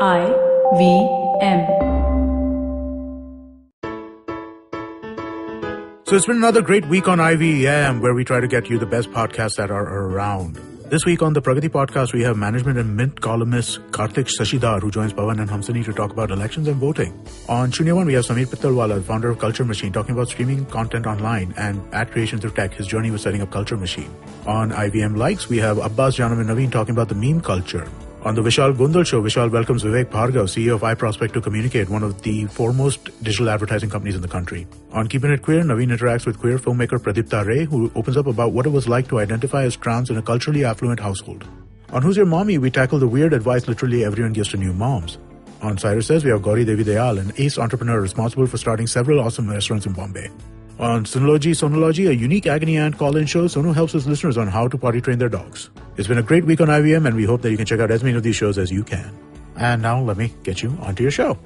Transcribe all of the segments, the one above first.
IVM. So it's been another great week on IVM, where we try to get you the best podcasts that are around. This week on the Pragati podcast, we have management and mint columnist Karthik Sashidhar, who joins Pawan and Hamsani to talk about elections and voting. On Shunyavan, we have Sameer Pittalwala, founder of Culture Machine, talking about streaming content online and ad creation through tech, his journey with setting up Culture Machine. On IVM Likes, we have Abbas, Janam and Navin talking about the meme culture. On the Vishal Gundal show, Vishal welcomes Vivek Bhargav, CEO of iProspect, to Communicate, one of the foremost digital advertising companies in the country. On Keeping It Queer, Navin interacts with queer filmmaker Pradipta Ray, who opens up about what it was like to identify as trans in a culturally affluent household. On Who's Your Mommy, we tackle the weird advice literally everyone gives to new moms. On Cyrus Says, we have Gauri Devi Dayal, an ace entrepreneur responsible for starting several awesome restaurants in Bombay. On Sonology, a unique agony aunt call-in show, Sonu helps his listeners on how to potty train their dogs. It's been a great week on IVM, and we hope that you can check out as many of these shows as you can. And now let me get you onto your show.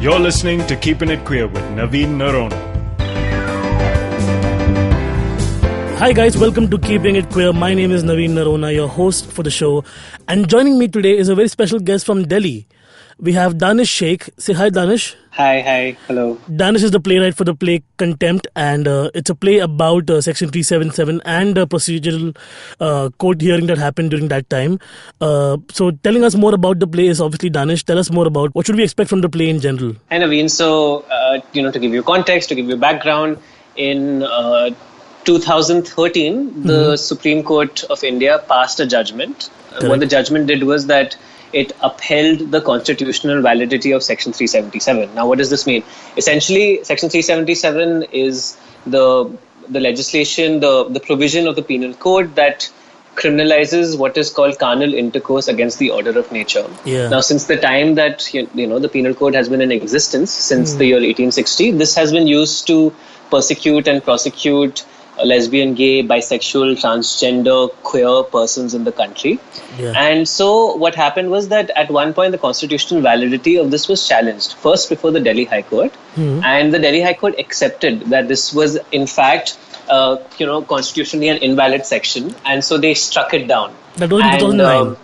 You're listening to Keeping It Queer with Navin Narona. Hi guys, welcome to Keeping It Queer. My name is Navin Narona, your host for the show. And joining me today is a very special guest from Delhi. We have Danish Sheikh. Say hi, Danish. Hi, hello. Danish is the playwright for the play Contempt, and it's a play about Section 377 and a procedural court hearing that happened during that time. So telling us more about the play is obviously Danish. Tell us more about what should we expect from the play in general. Hi, Naveen. So, to give you context, to give you background, in 2013, the Supreme Court of India passed a judgment. What the judgment did was that it upheld the constitutional validity of Section 377. Now, what does this mean? Essentially, Section 377 is the legislation, the provision of the penal code that criminalizes what is called carnal intercourse against the order of nature. Yeah. Now, since the time that the penal code has been in existence, since the year 1860, this has been used to persecute and prosecute lesbian, gay, bisexual, transgender, queer persons in the country. Yeah. And so what happened was that at one point the constitutional validity of this was challenged, first before the Delhi High Court. And the Delhi High Court accepted that this was in fact constitutionally an invalid section, and so they struck it down. That was in 2009.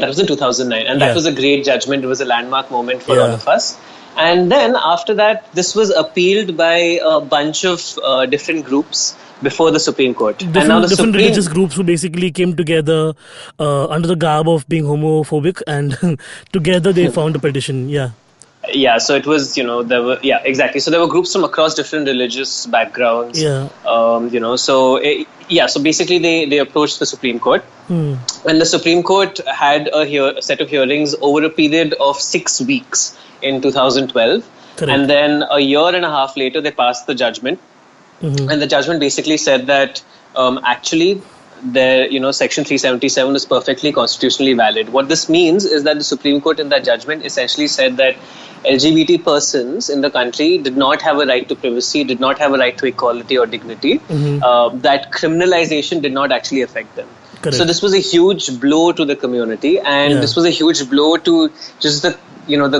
That was in 2009, and that was a great judgment. It was a landmark moment for all of us. And then after that, this was appealed by a bunch of different groups before the Supreme Court. Different religious groups who basically came together under the garb of being homophobic, and together they found a petition. Yeah, so it was, exactly. So there were groups from across different religious backgrounds. So basically they approached the Supreme Court. And the Supreme Court had a set of hearings over a period of 6 weeks in 2012. Correct. And then a year and a half later, they passed the judgment. And the judgment basically said that Section 377 is perfectly constitutionally valid. What this means is that the Supreme Court in that judgment essentially said that LGBT persons in the country did not have a right to privacy, did not have a right to equality or dignity, that criminalization did not actually affect them. Correct. So this was a huge blow to the community, and this was a huge blow to just the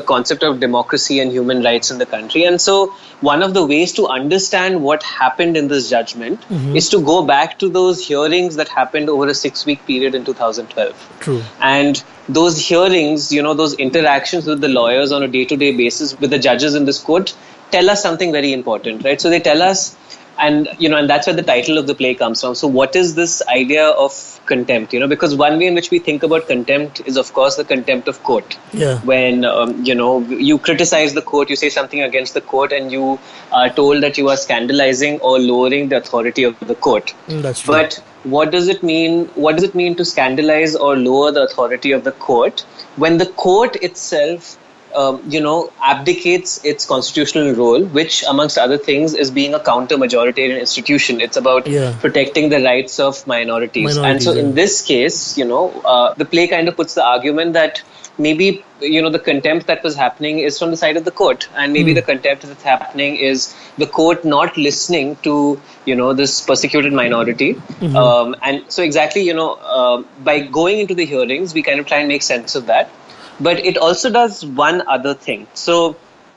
concept of democracy and human rights in the country. And so one of the ways to understand what happened in this judgment is to go back to those hearings that happened over a 6-week period in 2012. True. And those hearings, those interactions with the lawyers on a day-to-day basis with the judges in this court tell us something very important, right? So they tell us, and that's where the title of the play comes from. So what is this idea of contempt? Because one way in which we think about contempt is, of course, the contempt of court. Yeah. When, you criticize the court, you say something against the court, and you are told that you are scandalizing or lowering the authority of the court. That's true. But what does it mean? What does it mean to scandalize or lower the authority of the court when the court itself abdicates its constitutional role, which, amongst other things, is being a counter-majoritarian institution. It's about protecting the rights of minorities. And so in this case, the play kind of puts the argument that maybe, the contempt that was happening is from the side of the court. And maybe the contempt that's happening is the court not listening to, this persecuted minority. And so exactly, by going into the hearings, we kind of try and make sense of that. But it also does one other thing. So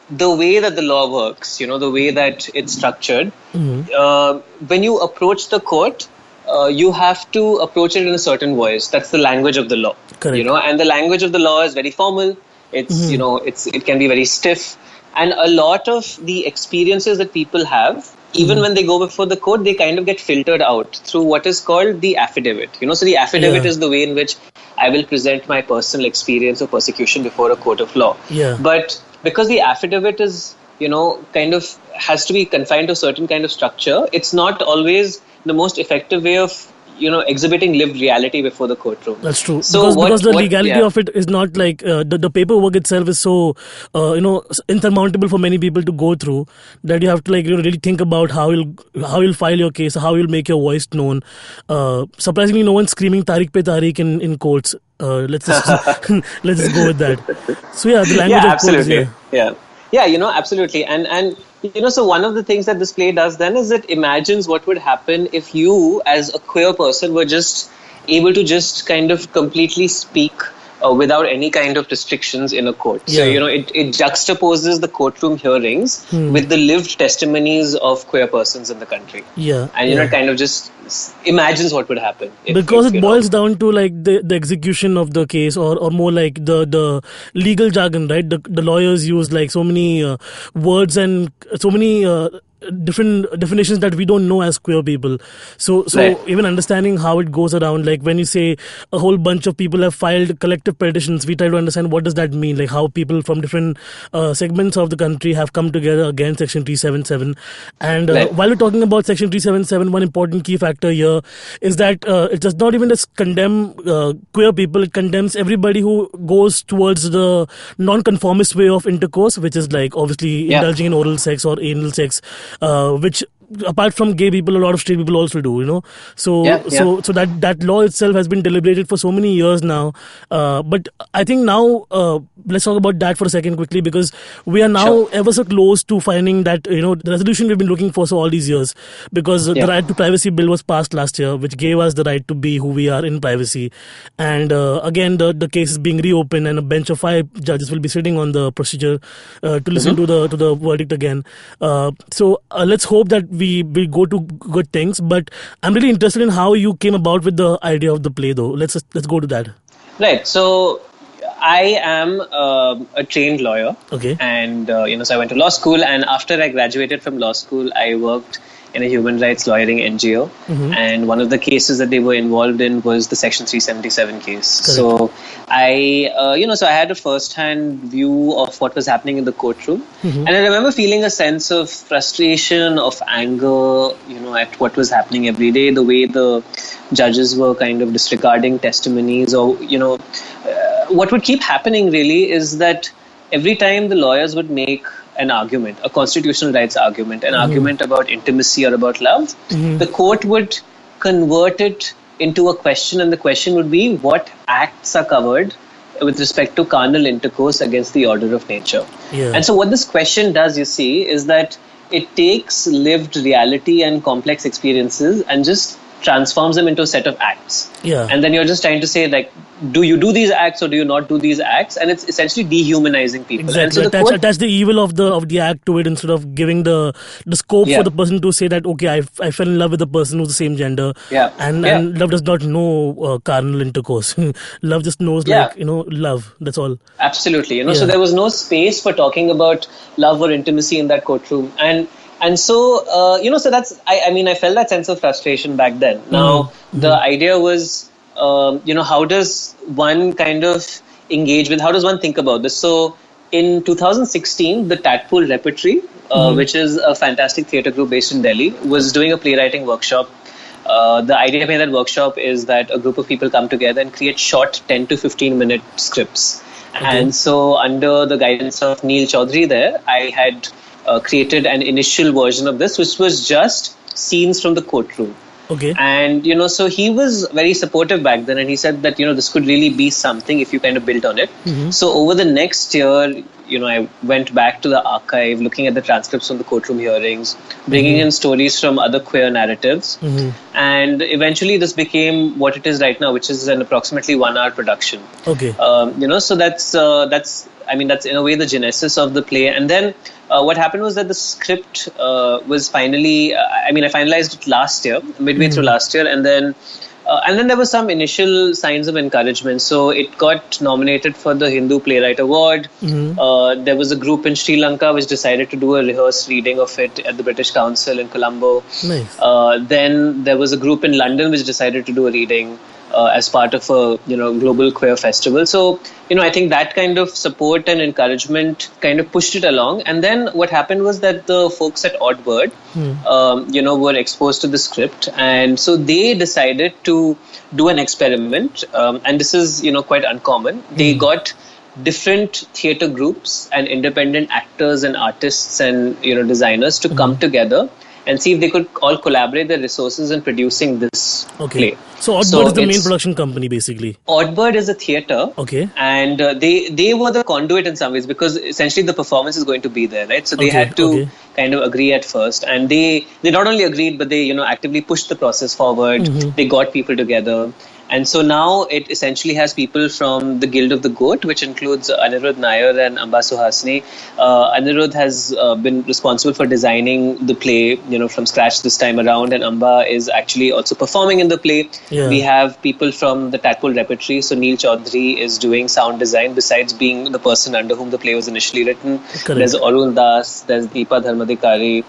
the way that the law works, the way that it's structured, when you approach the court, you have to approach it in a certain voice. That's the language of the law. Correct. And the language of the law is very formal. It's it can be very stiff, and a lot of the experiences that people have, even when they go before the court, they kind of get filtered out through what is called the affidavit. So the affidavit is the way in which I will present my personal experience of persecution before a court of law. Yeah. But because the affidavit is, kind of has to be confined to a certain kind of structure, it's not always the most effective way of exhibiting lived reality before the courtroom. That's true. So because the legality of it is not like the paperwork itself is so insurmountable for many people to go through, that you have to really think about how you'll file your case, how you'll make your voice known. Surprisingly, no one's screaming Tariq pe Tariq in courts. Let's just go with that. So the language of absolutely. courts. Yeah, absolutely. And so one of the things that this play does then is it imagines what would happen if you, as a queer person, were just able to just kind of completely speak without any kind of restrictions in a court. So, it juxtaposes the courtroom hearings with the lived testimonies of queer persons in the country. Yeah. And, it kind of just imagines what would happen. Because it boils down to the execution of the case or more like the legal jargon, right? The lawyers use so many words and so many different definitions that we don't know as queer people. So right. Even understanding how it goes around, when you say a whole bunch of people have filed collective petitions, we try to understand what does that mean, how people from different segments of the country have come together against Section 377. And right. While we're talking about Section 377, one important key factor here is that it does not even just condemn queer people, it condemns everybody who goes towards the non-conformist way of intercourse, which is obviously indulging in oral sex or anal sex, which apart from gay people, a lot of straight people also do, So that law itself has been deliberated for so many years now. But I think now, let's talk about that for a second quickly, because we are now ever so close to finding that, the resolution we've been looking for all these years, because the right to privacy bill was passed last year, which gave us the right to be who we are in privacy. And again, the case is being reopened, and a bench of 5 judges will be sitting on the procedure to listen to the verdict again. So let's hope that we go to good things, but I'm really interested in how you came about with the idea of the play, though. Let's go to that. Right. So I am a trained lawyer. Okay. And so I went to law school, and after I graduated from law school, I worked in a human rights lawyering NGO. And one of the cases that they were involved in was the Section 377 case. Correct. So I had a first-hand view of what was happening in the courtroom. And I remember feeling a sense of frustration, of anger, at what was happening every day, the way the judges were kind of disregarding testimonies, or, what would keep happening really is that every time the lawyers would make an argument, a constitutional rights argument, an argument about intimacy or about love, the court would convert it into a question, and the question would be what acts are covered with respect to carnal intercourse against the order of nature. And so what this question does, you see, is that it takes lived reality and complex experiences and just transforms them into a set of acts. And then you're just trying to say, do you do these acts or do you not do these acts? And it's essentially dehumanizing people. Exactly. And so attach the evil of the act to it instead of giving the scope for the person to say that, okay, I fell in love with a person who's the same gender. And love does not know carnal intercourse. Love just knows love. That's all. Absolutely. So there was no space for talking about love or intimacy in that courtroom. And so, so that's, I felt that sense of frustration back then. Now, the idea was, how does one kind of engage with, how does one think about this? So, in 2016, the Tadpole Repertory, which is a fantastic theatre group based in Delhi, was doing a playwriting workshop. The idea behind that workshop is that a group of people come together and create short 10 to 15 minute scripts. And so, under the guidance of Neil Chaudhary there, I had created an initial version of this, which was just scenes from the courtroom. Okay. And, so he was very supportive back then, and he said that, this could really be something if you kind of built on it. So over the next year, I went back to the archive, looking at the transcripts from the courtroom hearings, bringing in stories from other queer narratives. And eventually this became what it is right now, which is an approximately 1 hour production. Okay. So that's that's in a way the genesis of the play. And then what happened was that the script was finally, I finalized it last year, midway through last year, and then there was some initial signs of encouragement. So it got nominated for the Hindu Playwright Award. There was a group in Sri Lanka which decided to do a rehearsed reading of it at the British Council in Colombo. Nice. Then there was a group in London which decided to do a reading as part of a global queer festival. So I think that kind of support and encouragement kind of pushed it along. And then what happened was that the folks at Odd Bird were exposed to the script, and so they decided to do an experiment, and this is quite uncommon. They got different theatre groups and independent actors and artists and designers to come together and see if they could all collaborate their resources in producing this play. So Oddbird is the main production company, basically. Oddbird is a theatre. Okay. And they were the conduit in some ways, because essentially the performance is going to be there, right? So they had to kind of agree at first. And they not only agreed, but they actively pushed the process forward. They got people together. And so now it essentially has people from the Guild of the Goat, which includes Anirudh Nair and Amba Suhasini. Anirudh has been responsible for designing the play, from scratch this time around, and Amba is actually also performing in the play. Yeah. We have people from the Tadpole Repertory. So Neil Chaudhary is doing sound design, besides being the person under whom the play was initially written. Correct. There's Arun Das, there's Deepa Dharmadikari,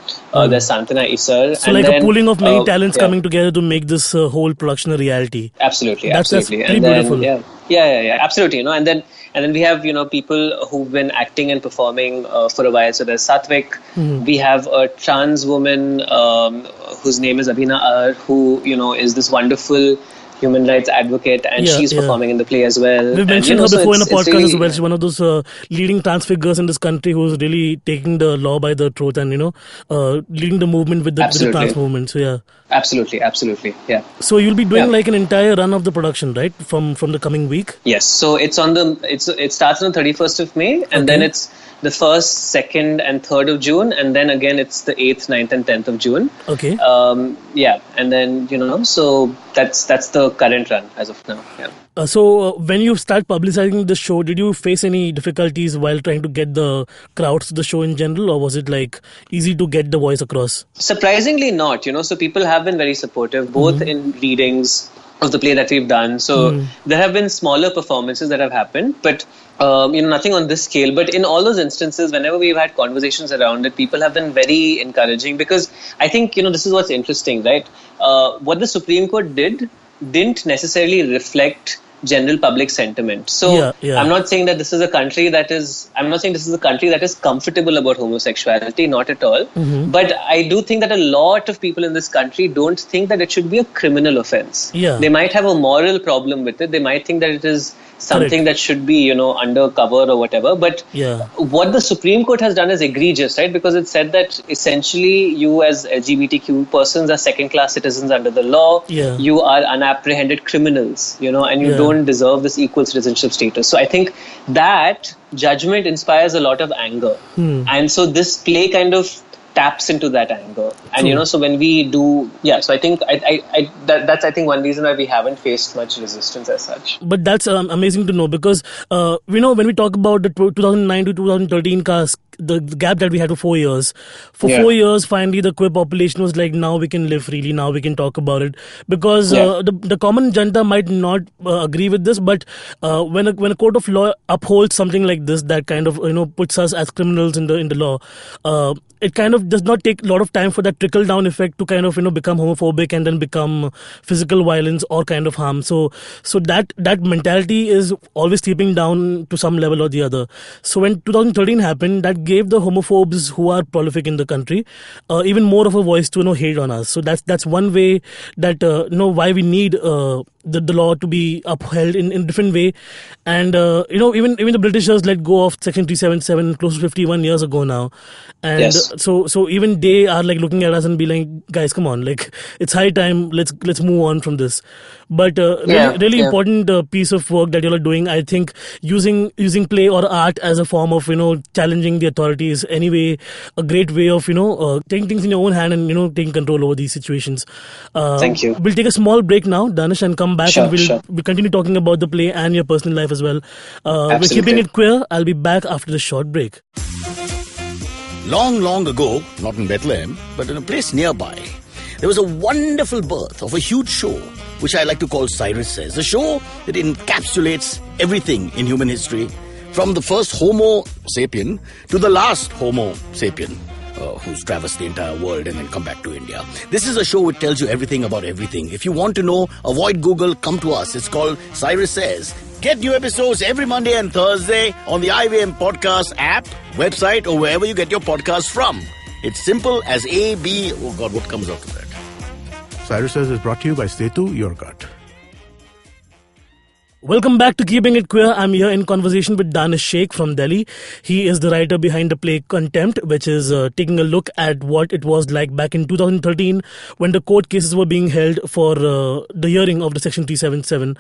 there's Santana Isar. So a pooling of many talents coming together to make this whole production a reality. Absolutely. That's pretty beautiful. Yeah, absolutely. And then we have people who've been acting and performing for a while. So there's Satvik. We have a trans woman whose name is Abhina Ar, who is this wonderful human rights advocate, and she's performing in the play as well. We've mentioned her before in a podcast really, as well. She's one of those leading trans figures in this country who's really taking the law by the throat and leading the movement with the trans movement. So yeah, absolutely, yeah. So you'll be doing like an entire run of the production, right, from the coming week? Yes. So it starts on the 31st of May, and then it's the 1st, 2nd and 3rd of June, and then again it's the 8th, 9th and 10th of June. Okay. And then so that's the current run as of now. Yeah. So when you start publicizing the show, did you face any difficulties while trying to get the crowds to the show in general, or was it like easy to get the voice across? Surprisingly not, so people have been very supportive, both in readings of the play that we've done. So there have been smaller performances that have happened, but nothing on this scale. But in all those instances, whenever we've had conversations around it, people have been very encouraging, because I think, this is what's interesting, right? What the Supreme Court didn't necessarily reflect general public sentiment. So I'm not saying that this is a country that is comfortable about homosexuality, not at all. But I do think that a lot of people in this country don't think that it should be a criminal offense. They might have a moral problem with it. They might think that it is something that should be, undercover or whatever. But what the Supreme Court has done is egregious, right? Because it said that essentially you as LGBTQ persons are second-class citizens under the law. You are unapprehended criminals, and you don't deserve this equal citizenship status. So I think that judgment inspires a lot of anger. And so this play kind of taps into that anger. And so when we do, so I think that's I think one reason why we haven't faced much resistance as such. But that's amazing to know, because when we talk about the 2009 to 2013 cast, the gap that we had for 4 years. For 4 years, finally, the queer population was like, now we can live freely, now we can talk about it. Because the common janta might not agree with this, but when a court of law upholds something like this, that kind of puts us as criminals in the law, it kind of does not take a lot of time for that trickle down effect to kind of become homophobic and then become physical violence or kind of harm. So that mentality is always creeping down to some level or the other. So when 2013 happened, that gave the homophobes who are prolific in the country even more of a voice to hate on us. So that's one way that why we need the law to be upheld in a different way. And even the Britishers let go of Section 377 close to 51 years ago now, and so even they are like looking at us and be like, guys, come on, like it's high time, let's move on from this. But really important piece of work that you are doing. I think using play or art as a form of challenging the authorities. Anyway, a great way of taking things in your own hand and taking control over these situations. Thank you. We'll take a small break now, Danish, and come back and we'll continue talking about the play and your personal life as well. We're keeping it queer. I'll be back after the short break. Long, long ago, not in Bethlehem, but in a place nearby, there was a wonderful birth of a huge show, which I like to call Cyrus Says. A show that encapsulates everything in human history, from the first Homo sapien to the last Homo sapien, who's traversed the entire world and then come back to India. This is a show which tells you everything about everything. If you want to know, avoid Google, come to us. It's called Cyrus Says. Get new episodes every Monday and Thursday on the IVM Podcast app, website, or wherever you get your podcasts from. It's simple as A, B, oh God, what comes out of that? Cyrus Says is brought to you by Setu, your gut. Welcome back to Keeping It Queer. I'm here in conversation with Danish Sheikh from Delhi. He is the writer behind the play Contempt, which is taking a look at what it was like back in 2013 when the court cases were being held for the hearing of the Section 377.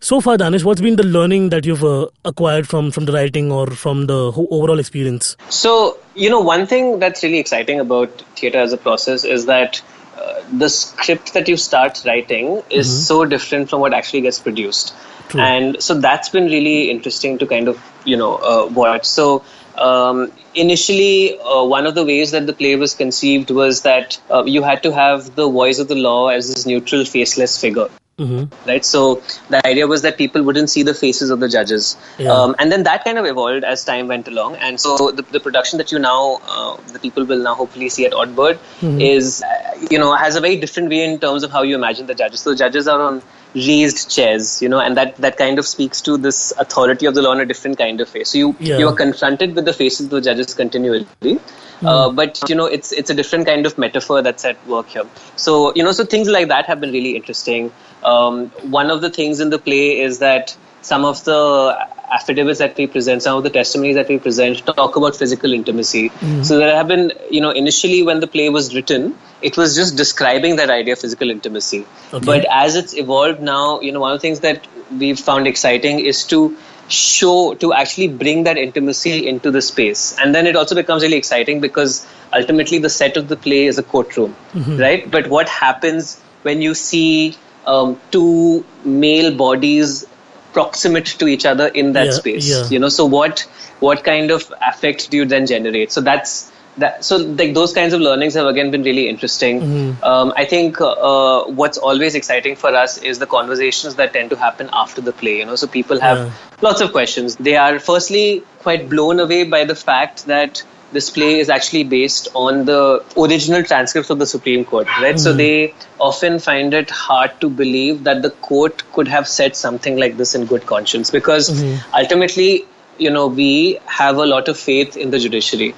So far, Danish, what's been the learning that you've acquired from the writing or from the overall experience? So, one thing that's really exciting about theatre as a process is that the script that you start writing is so different from what actually gets produced. True. And so that's been really interesting to kind of, watch. So initially, one of the ways that the play was conceived was that you had to have the voice of the law as this neutral, faceless figure. Right, so the idea was that people wouldn't see the faces of the judges, and then that kind of evolved as time went along. And so the production that you now, the people will now hopefully see at Oddbird, is has a very different way in terms of how you imagine the judges. So the judges are on raised chairs, and that kind of speaks to this authority of the law in a different kind of way. So you are confronted with the faces of the judges continually. But it's a different kind of metaphor that's at work here. So so things like that have been really interesting. One of the things in the play is that some of the affidavits that we present, some of the testimonies that we present talk about physical intimacy. So there have been, initially when the play was written, it was just describing that idea of physical intimacy. Okay. But as it's evolved now, one of the things that we've found exciting is to actually bring that intimacy into the space. And then it also becomes really exciting because ultimately the set of the play is a courtroom, right? But what happens when you see two male bodies proximate to each other in that space? So what kind of affect do you then generate? So those kinds of learnings have again been really interesting. I think what's always exciting for us is the conversations that tend to happen after the play. So people have lots of questions. They are firstly quite blown away by the fact that this play is actually based on the original transcripts of the Supreme Court, right? So they often find it hard to believe that the court could have said something like this in good conscience, because ultimately, we have a lot of faith in the judiciary.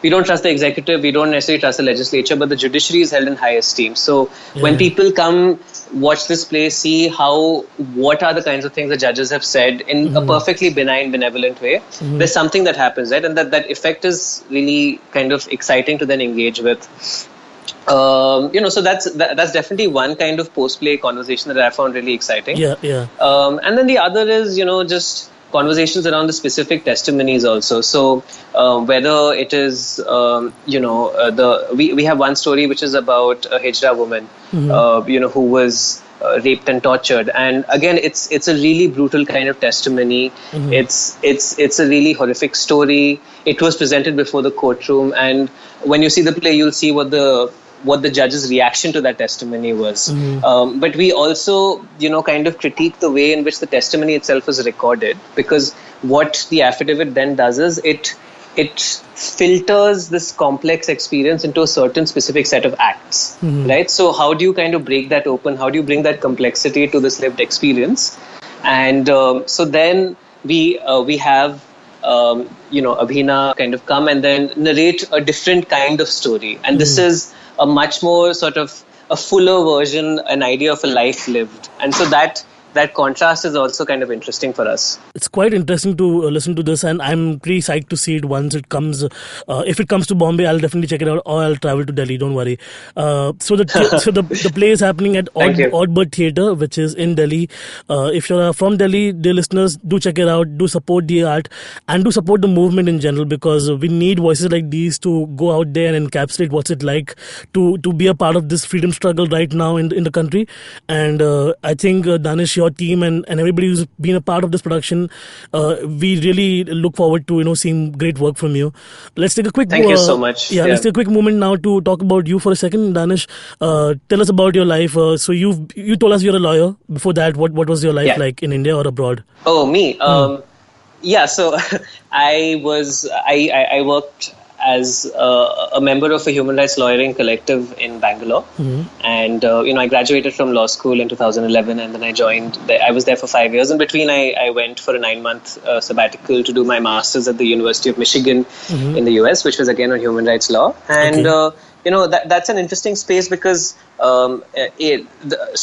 We don't trust the executive, we don't necessarily trust the legislature, but the judiciary is held in high esteem. So when people come watch this play, see what are the kinds of things the judges have said in a perfectly benign, benevolent way, there's something that happens, right? And that effect is really kind of exciting to then engage with. So that's definitely one kind of post-play conversation that I found really exciting. And then the other is, just conversations around the specific testimonies also. So whether it is, we have one story which is about a Hijra woman, who was raped and tortured. And again, it's a really brutal kind of testimony. It's a really horrific story. It was presented before the courtroom. And when you see the play, you'll see what the judge's reaction to that testimony was. But we also, kind of critique the way in which the testimony itself is recorded, because what the affidavit then does is it filters this complex experience into a certain specific set of acts, right? So how do you kind of break that open? How do you bring that complexity to this lived experience? And so then we have Abhina kind of come and then narrate a different kind of story. And this is a much more sort of a fuller version, an idea of a life lived. And so that that contrast is also kind of interesting for us. It's quite interesting to listen to this, and I'm pretty psyched to see it once it comes. If it comes to Bombay, I'll definitely check it out, or I'll travel to Delhi. Don't worry. So the play is happening at Odd Bird Theatre, which is in Delhi. If you're from Delhi, dear listeners, do check it out. Do support the art and do support the movement in general, because we need voices like these to go out there and encapsulate what's it like to be a part of this freedom struggle right now in the country. And I think Danish, your team and everybody who's been a part of this production, we really look forward to seeing great work from you. Let's take a quick thank you so much. Let's take a quick moment now to talk about you for a second. Danish, tell us about your life. So you told us you're a lawyer. Before that, what was your life like in India or abroad? Oh, me. So I worked as a member of a human rights lawyering collective in Bangalore. And, I graduated from law school in 2011, and then I joined. I was there for 5 years. In between, I went for a 9-month sabbatical to do my master's at the University of Michigan in the US, which was again on human rights law. And, that's an interesting space because so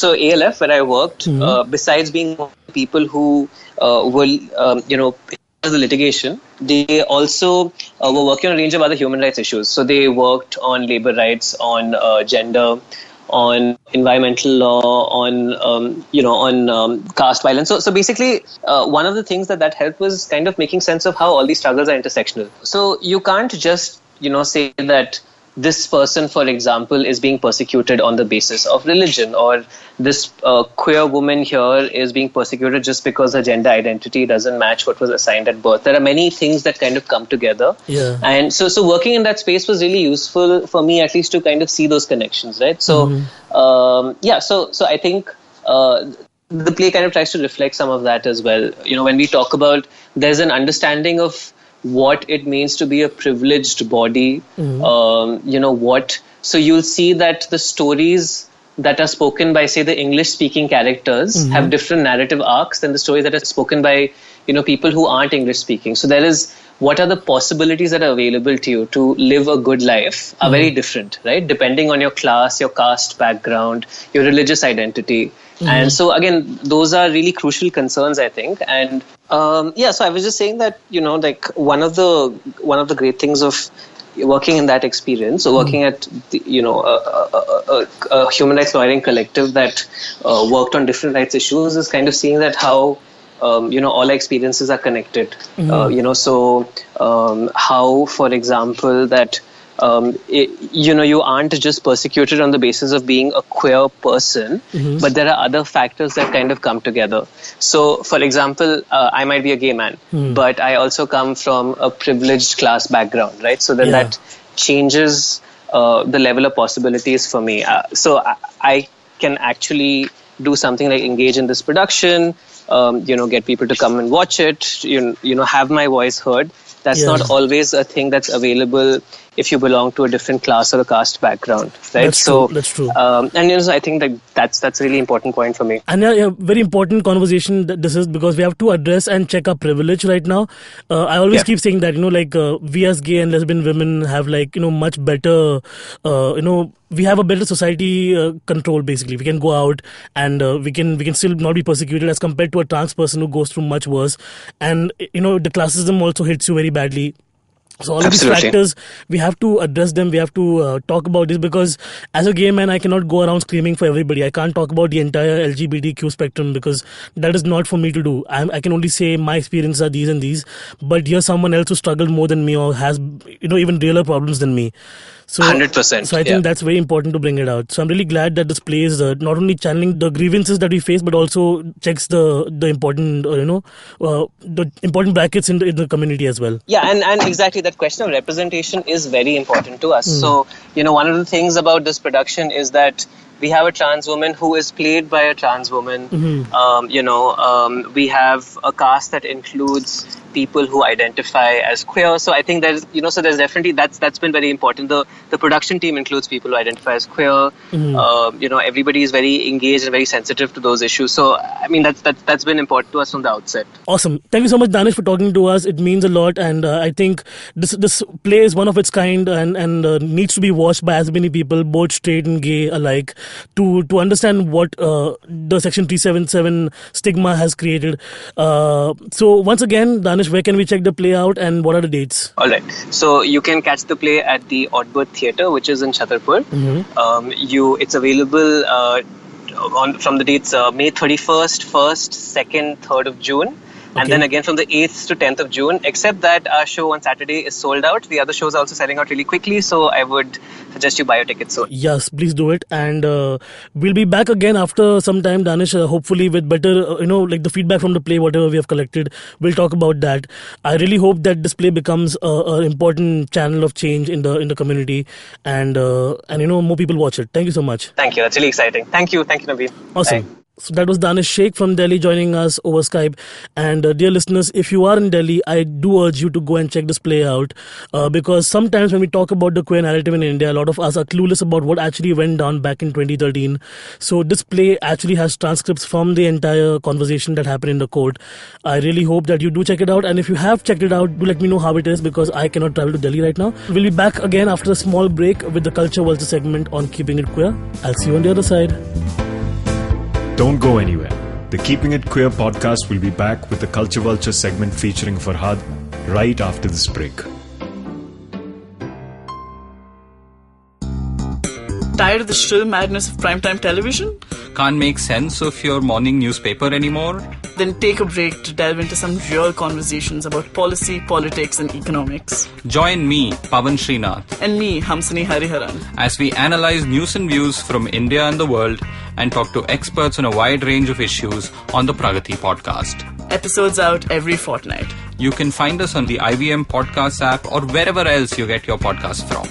ALF, where I worked, besides being people who will, the litigation, they also were working on a range of other human rights issues. So they worked on labor rights, on gender, on environmental law, on caste violence. So basically, one of the things that helped was kind of making sense of how all these struggles are intersectional. So you can't just say that this person, for example, is being persecuted on the basis of religion, or this queer woman here is being persecuted just because her gender identity doesn't match what was assigned at birth. There are many things that kind of come together. Yeah. And so working in that space was really useful for me, at least, to kind of see those connections, right? So, so I think the play kind of tries to reflect some of that as well. When we talk about, there's an understanding of what it means to be a privileged body, so you'll see that the stories that are spoken by, say, the English-speaking characters have different narrative arcs than the stories that are spoken by, people who aren't English-speaking. So there is, what are the possibilities that are available to you to live a good life are very different, right? Depending on your class, your caste background, your religious identity. And so again, those are really crucial concerns, I think. And so I was just saying that, one of the great things of working in that experience, or working at a human rights lawyering collective that worked on different rights issues, is kind of seeing that how all our experiences are connected. How, for example, that you aren't just persecuted on the basis of being a queer person, but there are other factors that kind of come together. So, for example, I might be a gay man, but I also come from a privileged class background, right? So then that changes the level of possibilities for me. So I can actually do something like engage in this production, get people to come and watch it, have my voice heard. That's not always a thing that's available if you belong to a different class or a caste background, right? That's true. And I think that's a really important point for me. And very important conversation that this is, because we have to address and check our privilege right now. I always keep saying that, we as gay and lesbian women have much better, we have a better society control, basically. We can go out and we can still not be persecuted as compared to a trans person who goes through much worse. And, the classism also hits you very badly. So all of these factors, we have to address them. We have to talk about this, because as a gay man, I cannot go around screaming for everybody. I can't talk about the entire LGBTQ spectrum, because that is not for me to do. I can only say my experiences are these and these. But here's someone else who struggled more than me, or has even realer problems than me. So 100%. So I think that's very important to bring it out. So I'm really glad that this play is not only channeling the grievances that we face, but also checks the important the important brackets in the community as well. Yeah, and exactly, that question of representation is very important to us. So one of the things about this production is that we have a trans woman who is played by a trans woman. We have a cast that includes people who identify as queer. So I think there's definitely that's been very important. The production team includes people who identify as queer. Everybody is very engaged and very sensitive to those issues. So I mean that's been important to us from the outset. Awesome. Thank you so much, Danish, for talking to us. It means a lot, and I think this play is one of its kind and needs to be watched by as many people, both straight and gay alike. to understand what the Section 377 stigma has created. So once again, Danish, where can we check the play out and what are the dates? All right. So you can catch the play at the Oddbird Theatre, which is in Chhatarpur. It's available from the dates May 31st, 1st, 2nd, 3rd of June. And then again from the 8th to 10th of June, except that our show on Saturday is sold out. The other shows are also selling out really quickly, so I would suggest you buy your tickets soon. Yes, please do it. And we'll be back again after some time, Danish, hopefully with better, like the feedback from the play, whatever we have collected. We'll talk about that. I really hope that this play becomes an important channel of change in the community and more people watch it. Thank you so much. Thank you. That's really exciting. Thank you, Navin. Awesome. Bye. So that was Danish Sheikh from Delhi joining us over Skype. And dear listeners, if you are in Delhi, I do urge you to go and check this play out because sometimes when we talk about the queer narrative in India, a lot of us are clueless about what actually went down back in 2013. So this play actually has transcripts from the entire conversation that happened in the court. I really hope that you do check it out. And if you have checked it out, do let me know how it is because I cannot travel to Delhi right now. We'll be back again after a small break with the Culture Vulture segment on Keeping It Queer. I'll see you on the other side. Don't go anywhere. The Keeping It Queer podcast will be back with the Culture Vulture segment featuring Farhad right after this break. Tired of the shrill madness of primetime television? Can't make sense of your morning newspaper anymore? Then take a break to delve into some real conversations about policy, politics and economics. Join me, Pavan Srinath. And me, Hamsini Hariharan. As we analyze news and views from India and the world and talk to experts on a wide range of issues on the Pragati podcast. Episodes out every fortnight. You can find us on the IVM podcast app or wherever else you get your podcasts from.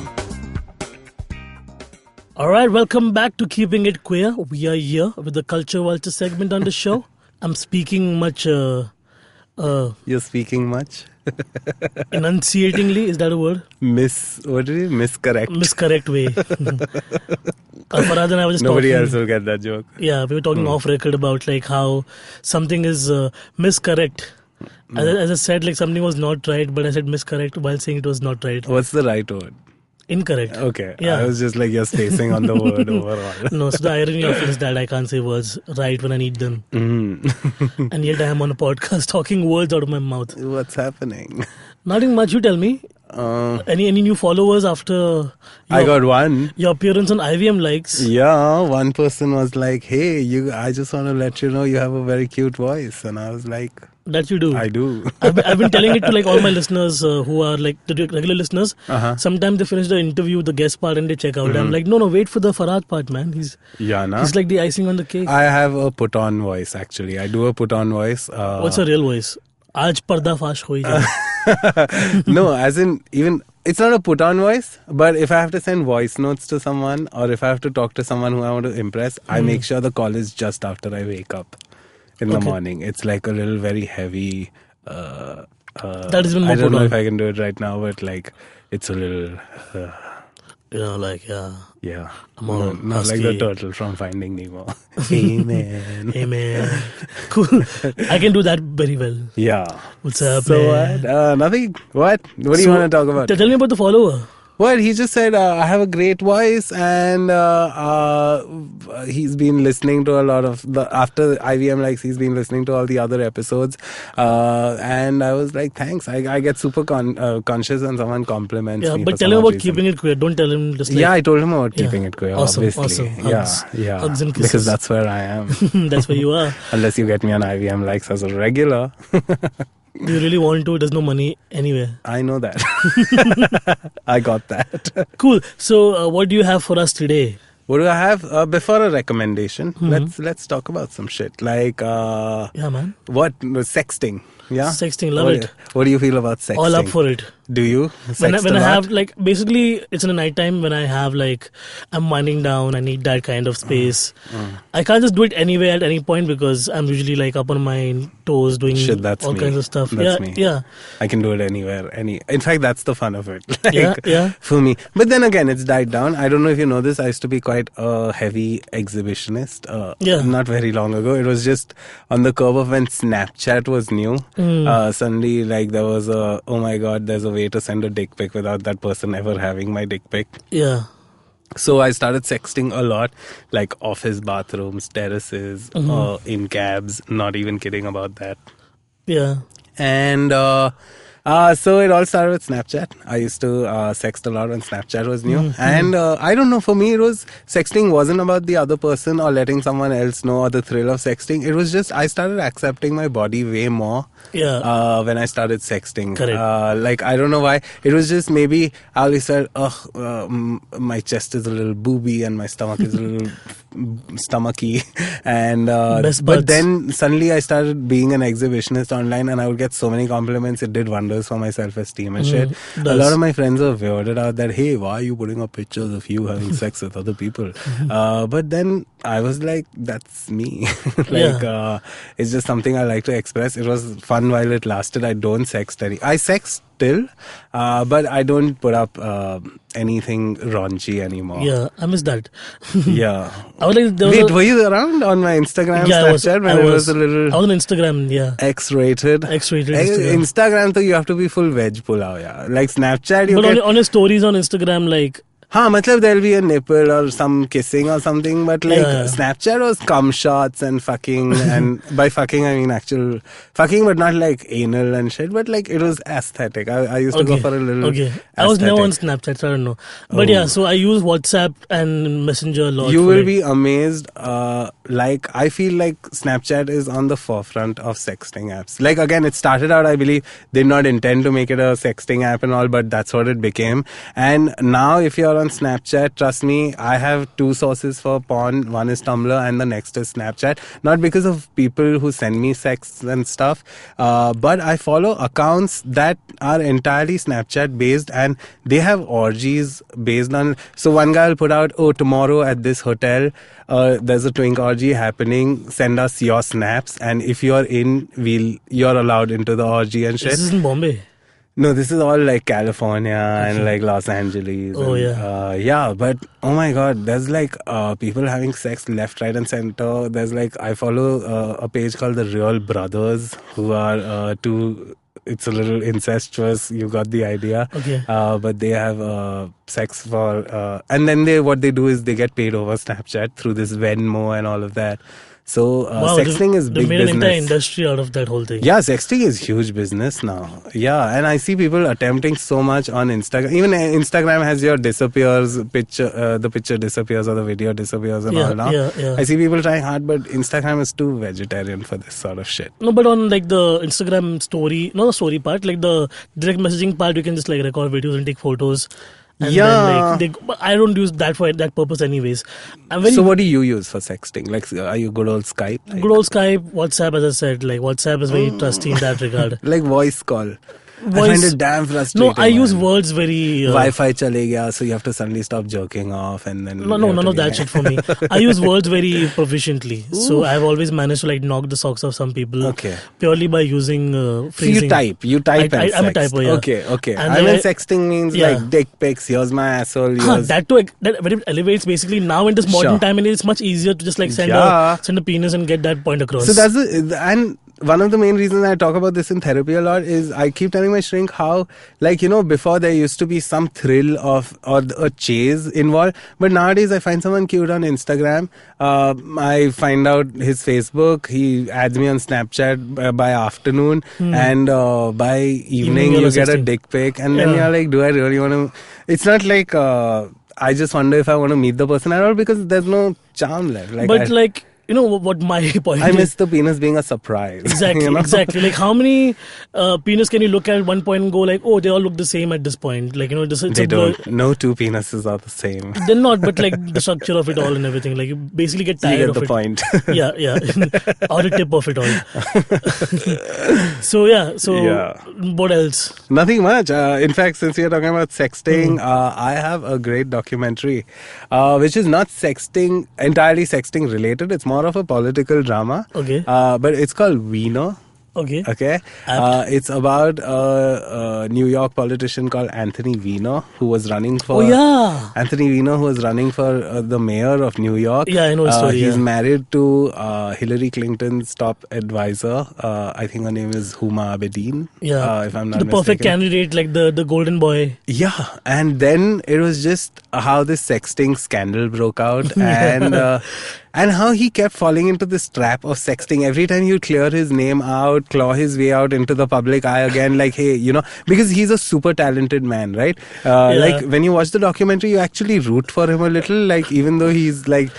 All right, welcome back to Keeping It Queer. We are here with the Culture Vulture segment on the show. I'm speaking much... You're speaking much? Enunciatingly, is that a word? Miscorrect. Miscorrect way. Farhad and I were just Nobody talking, else will get that joke. Yeah, we were talking off record about like how something is miscorrect. As I said, like something was not right, but I said miscorrect while saying it was not right. What's the right word? Incorrect. Okay. Yeah. I was just like, you're spacing on the word overall. No, so the irony of it is that I can't say words right when I need them. And yet I am on a podcast talking words out of my mouth. What's happening? Nothing much, you tell me. Any new followers after I got one. Your appearance on IVM Likes? Yeah, one person was like, hey, I just want to let you know you have a very cute voice. And I was like... That you do. I do. I've been telling it to like all my listeners who are like the regular listeners. Sometimes they finish the interview, the guest part, and they check out. I'm like, no, wait for the Farhad part, man. He's like the icing on the cake. I have a put-on voice, actually. I do a put-on voice. What's a real voice? Aaj parda fash hoi jaye. No, as in even... It's not a put-on voice, but if I have to send voice notes to someone or if I have to talk to someone who I want to impress, I make sure the call is just after I wake up. In the morning. It's like a little very heavy... that is even more I don't know put-on. if I can do it right now, but like, it's a little... Yeah. Not like the turtle from Finding Nemo. Hey, man. Hey, man. Cool. I can do that very well. Yeah. What's up, so man? what? Nothing. What? What do you want to talk about? Tell me about the follower. Well, he just said, I have a great voice and he's been listening to a lot of after IVM Likes, he's been listening to all the other episodes. And I was like, thanks. I get super conscious when someone compliments me. But tell him about Keeping It Queer. Don't tell him just like... Yeah, I told him about Keeping It Queer, obviously. Awesome. Hugs. Yeah. Hugs and kisses. Because that's where I am. That's where you are. Unless you get me on IVM Likes as a regular. Do you really want to? There's no money anywhere. I know that. I got that. Cool. So, what do you have for us today? What do I have? Before a recommendation, let's talk about some shit. Like, yeah, man. What? Sexting. Yeah? Sexting, love it. What do you feel about sexting? All up for it. Do you? When I have, like, basically, it's in the night time when I have, like, I'm winding down, I need that kind of space. I can't just do it anywhere at any point because I'm usually, like, up on my toes doing all kinds of stuff. That's me. Yeah. I can do it anywhere. In fact, that's the fun of it. Like, yeah. For me. But then again, it's died down. I don't know if you know this. I used to be quite a heavy exhibitionist. Not very long ago. It was just on the curve of when Snapchat was new. Suddenly, like, there was oh my God, there's a way to send a dick pic without that person ever having my dick pic. Yeah. So I started sexting a lot, like office bathrooms, terraces, in cabs. Not even kidding about that. Yeah. And so it all started with Snapchat. I used to sext a lot when Snapchat was new. And I don't know, for me it was, sexting wasn't about the other person or letting someone else know or the thrill of sexting. It was just, I started accepting my body way more when I started sexting. Correct. Like, I don't know why. It was just maybe I always said, my chest is a little booby and my stomach is a little stomachy. And but then suddenly I started being an exhibitionist online and I would get so many compliments. It did wonders for my self-esteem and shit. A lot of my friends were weirded out that, hey, why are you putting up pictures of you having sex with other people? But then I was like, that's me. It's just something I like to express. It was fun while it lasted. I don't sext I sext still, but I don't put up anything raunchy anymore. Yeah, I miss that. Yeah. I was like, wait, were you around on my Instagram, Snapchat when it was a little... I was on Instagram, yeah. X-rated. Instagram, though, you have to be full veg pulao, yeah. Like Snapchat, you But on your stories on Instagram, like... matlab there'll be a nipple or some kissing or something, but like Snapchat was cum shots and fucking, and by fucking I mean actual fucking, but not like anal and shit, but like it was aesthetic. I used to go for a little aesthetic. I was never on Snapchat, so I don't know. But yeah, so I use WhatsApp and Messenger a lot. You will be amazed. Like, I feel like Snapchat is on the forefront of sexting apps. Like, again, it started out, I believe, they did not intend to make it a sexting app and all, but that's what it became. And now if you're on Snapchat, trust me, I have two sources for porn. One is Tumblr and the next is Snapchat. Not because of people who send me sex and stuff, but I follow accounts that are entirely Snapchat based and they have orgies based on... So one guy will put out, tomorrow at this hotel, there's a twink orgy happening, send us your snaps, and if you're in, you're allowed into the orgy and shit. This is in Bombay? No, this is all like California and like Los Angeles. But oh my god, there's like people having sex left, right and center. There's like, I follow a page called The Real Brothers, who are two... It's a little incestuous, you got the idea. Okay. But they have sex for... and then what they do is they get paid over Snapchat through this Venmo and all of that. So sexting is big business. They made an entire industry out of that whole thing. Yeah, sexting is huge business now. Yeah, and I see people attempting so much on Instagram. Even Instagram has your disappears picture, the picture disappears or the video disappears and all now. Yeah. I see people trying hard, but Instagram is too vegetarian for this sort of shit. No, but on like the Instagram story, not the story part, like the direct messaging part, you can just like record videos and take photos. And then, but I don't use that for that purpose anyways. So what do you use for sexting? Like, are you good old Skype? Like? Good old Skype, WhatsApp, as I said. Like, WhatsApp is very trusty in that regard. Like voice call. I find it damn frustrating. No, I use words very... Wi-Fi chale gaya, so you have to suddenly stop jerking off and then... No, none of that shit for me. I use words very proficiently. So I've always managed to like knock the socks off some people. Purely by using phrasing. So you type and I'm a typer, yeah. Okay. And I mean sexting means like dick pics, here's my asshole, that too, that when it elevates basically now in this modern time, and it's much easier to just like send a penis and get that point across. So that's and one of the main reasons I talk about this in therapy a lot is I keep telling my shrink how, like, you know, before there used to be some thrill of or a chase involved, but nowadays I find someone cute on Instagram, I find out his Facebook, he adds me on Snapchat by afternoon, and by evening you get a dick pic, and then you're like, do I really want to... It's not like I just wonder if I want to meet the person at all, because there's no charm left. Like, but like, you know what my point is? I miss the penis being a surprise. Exactly, you know? Exactly. Like, how many penis can you look at one point and go like, oh, they all look the same at this point? Like, you know, they don't. No two penises are the same. They're not, but like the structure of it all and everything. Like, you basically get tired of it. You get the point. Yeah. Or the tip of it all. So what else? Nothing much. In fact, since you're talking about sexting, I have a great documentary, which is not entirely sexting related. It's more of a political drama. Okay. But it's called Wiener. Okay. Okay. It's about a New York politician called Anthony Weiner, who was running for. Oh yeah. Anthony Weiner, who was running for the mayor of New York. Yeah, I know his story. He's married to Hillary Clinton's top advisor. I think her name is Huma Abedin. Yeah. If I'm not the mistaken. perfect candidate, like the golden boy. Yeah, and then it was just how this sexting scandal broke out, and how he kept falling into this trap of sexting. Every time you clear his name out, claw his way out into the public eye again, like, hey, because he's a super talented man, right? Like when you watch the documentary, you actually root for him a little, like even though he's like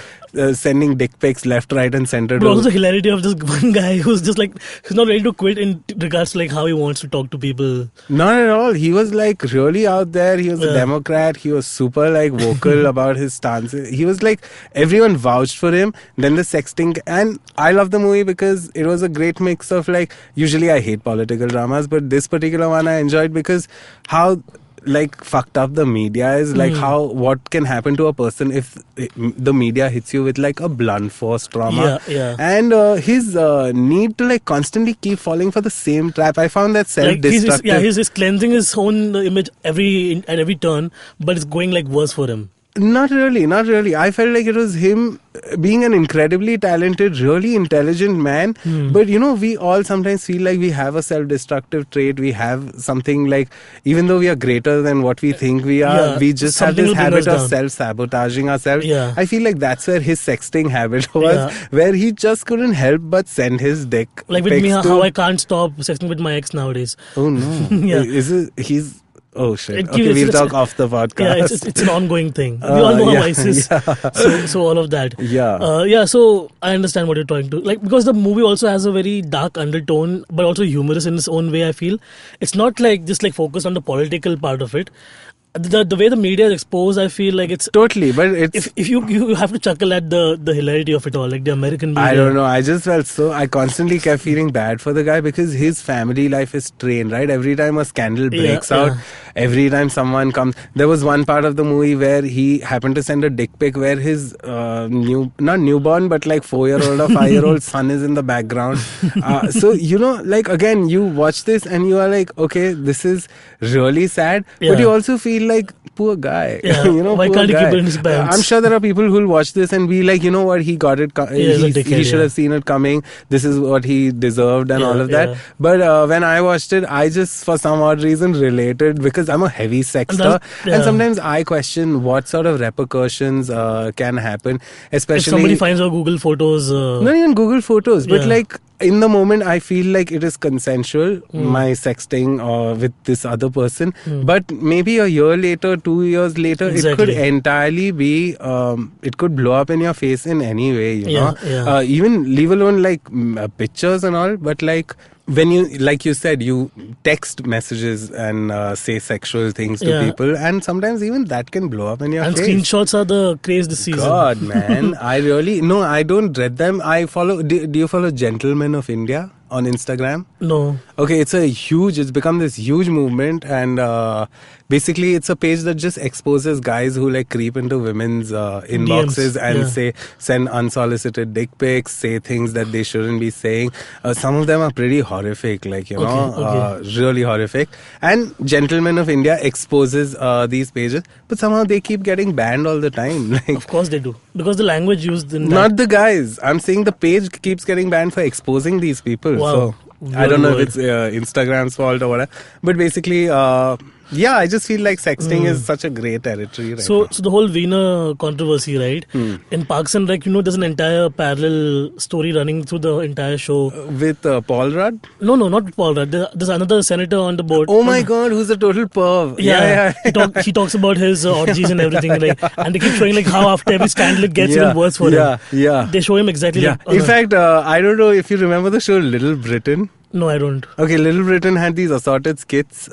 sending dick pics left, right, and center. But also the hilarity of this one guy who's just like, he's not ready to quit in regards to like how he wants to talk to people. Not at all. He was like really out there. He was a Democrat. He was super like vocal about his stances. He was like, everyone vouched for him. Then the sexting, and I love the movie because it was a great mix of like, usually I hate political dramas, but this particular one I enjoyed because how like fucked up the media is, like what can happen to a person if the media hits you with like a blunt force trauma. And his need to like constantly keep falling for the same trap. I found that self-destructive. Like he's cleansing his own image at every turn, but it's going like worse for him. Not really. I felt like it was him being an incredibly talented, really intelligent man. But we all sometimes feel like we have a self-destructive trait. We have something like, even though we are greater than what we think we are, we just have this habit of self-sabotaging ourselves. I feel like that's where his sexting habit was, where he just couldn't help but send his dick. Like with me, how I can't stop sexting with my ex nowadays. Oh no. He's... Oh shit. Okay, we'll talk off the podcast. Yeah, it's an ongoing thing. We all know how ISIS. So all of that. So I understand what you're trying to like, because the movie also has a very dark undertone, but also humorous in its own way. I feel it's not like just like focused on the political part of it. The way the media is exposed, I feel like it's totally. But it's if you have to chuckle at the hilarity of it all, like the American media. I don't know. I just felt I constantly kept feeling bad for the guy because his family life is strained, right? Every time a scandal breaks out, every time someone comes. There was one part of the movie where he happened to send a dick pic where his not newborn, but like 4-year-old or 5-year-old son is in the background. So like again, you watch this and you are like, okay, this is really sad, but you also feel like, poor guy. Why can't he keep it in his pants? I'm sure there are people who'll watch this and be like, you know what, he got it. He should have seen it coming. This is what he deserved and all of that. But when I watched it, I just, for some odd reason, related because I'm a heavy sexter. And sometimes I question what sort of repercussions can happen. Especially if somebody finds our Google Photos. Not even Google Photos, but like, in the moment, I feel like it is consensual, my sexting with this other person. But maybe a year later, 2 years later, it could entirely be, it could blow up in your face in any way, you know. Even leave alone like pictures and all, but like, when you, like you said, you text messages and say sexual things to people, and sometimes even that can blow up in your face. And screenshots are the craze this season. God, man. I don't dread them. I follow, do you follow Gentlemen of India on Instagram? No. Okay, it's become this huge movement, and basically it's a page that just exposes guys who like creep into women's inboxes and send unsolicited dick pics, say things that they shouldn't be saying. Some of them are pretty horrific, like, really horrific. And Gentlemen of India exposes these pages, but somehow they keep getting banned all the time. Like, of course they do, because the language used in that. Not the guys. I'm saying the page keeps getting banned for exposing these people. Wow. So I don't know if it's Instagram's fault or whatever, but basically, I just feel like sexting is such a great territory. Right so the whole Wiener controversy, right? In Pakistan, like, there's an entire parallel story running through the entire show. With Paul Rudd? No, not with Paul Rudd. There's another senator on the board. Oh my God, who's a total perv. Yeah. He talks about his orgies and everything, like, and they keep showing like how after every scandal it gets even worse for him. They show him exactly like... In fact, I don't know if you remember the show Little Britain. No, I don't. Okay, Little Britain had these assorted skits.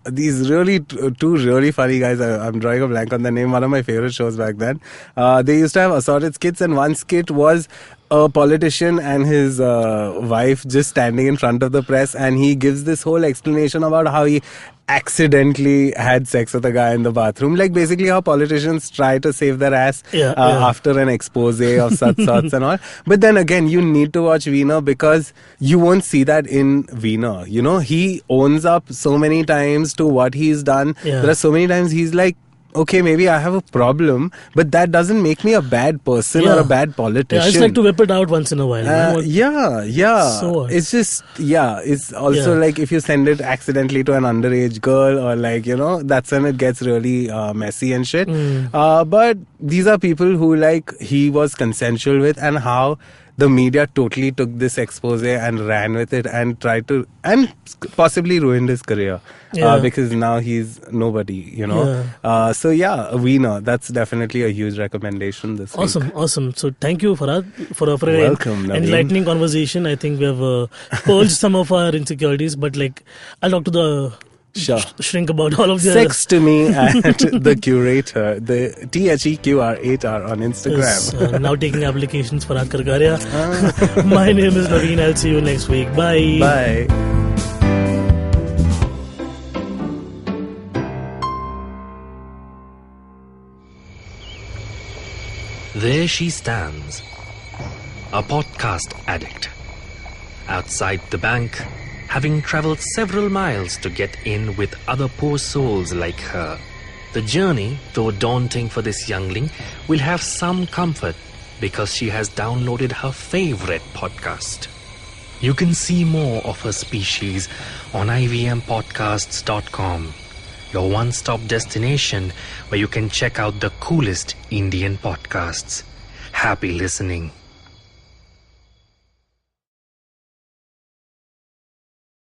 These really, two really funny guys. I'm drawing a blank on the name. One of my favorite shows back then. They used to have assorted skits, and one skit was a politician and his wife just standing in front of the press, and he gives this whole explanation about how he accidentally had sex with a guy in the bathroom. Like basically how politicians try to save their ass after an expose of such sorts and all. But then again, you need to watch Veena because you won't see that in Veena. You know, he owns up so many times to what he's done. There are so many times he's like, okay, maybe I have a problem, but that doesn't make me a bad person or a bad politician. I just like to whip it out once in a while. So it's just, it's also like if you send it accidentally to an underage girl or like, you know, that's when it gets really messy and shit. But these are people who like he was consensual with, and how the media totally took this expose and ran with it and tried to, and possibly ruined his career because now he's nobody, you know. So Veena, that's definitely a huge recommendation this week. Awesome. So thank you, Farhad, for an Welcome, enlightening conversation. I think we have purged some of our insecurities, but like I'll talk to the shrink about all of the sex to me at the curator, the THEQR8R on Instagram. Yes, now taking applications for Farhad Karkaria. My name is Navin. I'll see you next week. Bye. There she stands, a podcast addict, outside the bank, having travelled several miles to get in with other poor souls like her. The journey, though daunting for this youngling, will have some comfort because she has downloaded her favourite podcast. You can see more of her species on ivmpodcasts.com, your one-stop destination where you can check out the coolest Indian podcasts. Happy listening.